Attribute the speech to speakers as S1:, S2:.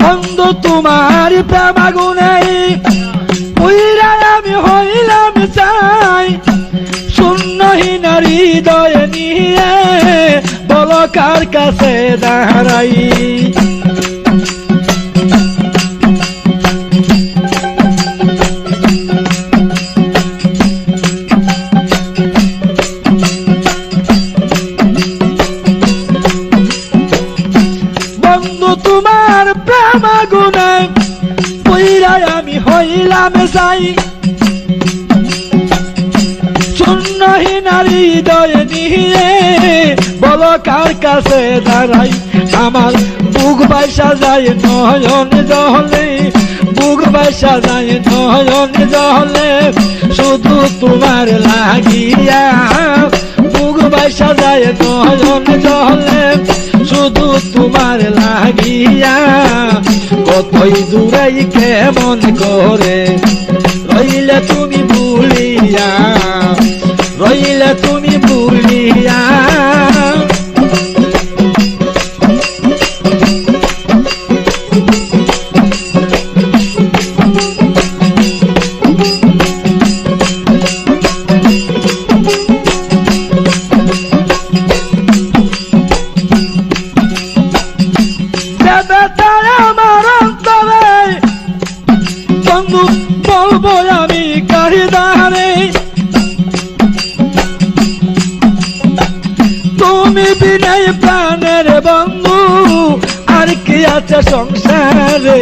S1: বন্ধু তোমার প্রেম আগুনে পুইরা আমি হইলাম চাই, শূন্যহীন হৃদয় নিয়ে বলো কার কাছে দাঁড়াই। বন্ধু তোমার প্রেম আগুনে পুইরা আমি হইলাম চাই, শূন্যহীন হৃদয় নিয়ে বলো কার কাছে দাঁড়াই। আমার বুক বাইসা যায় নয়ন জলে, বুক বাইসা যায় নয়ন জলে, শুধু তোমার লাগিয়া। বুক বাইসা যায় নয়ন জলে, শুধু তোমার লাগিয়া। কতই দূরে কেমন করে রইলে তুমি ভুলিয়া, রইলে তুমি ভুলিয়া। আমার অন্তরে বন্ধু বলবো আমি কাহিদারে, তুমি বিনয় প্রাণের বন্ধু আর কি আছে সংসারে।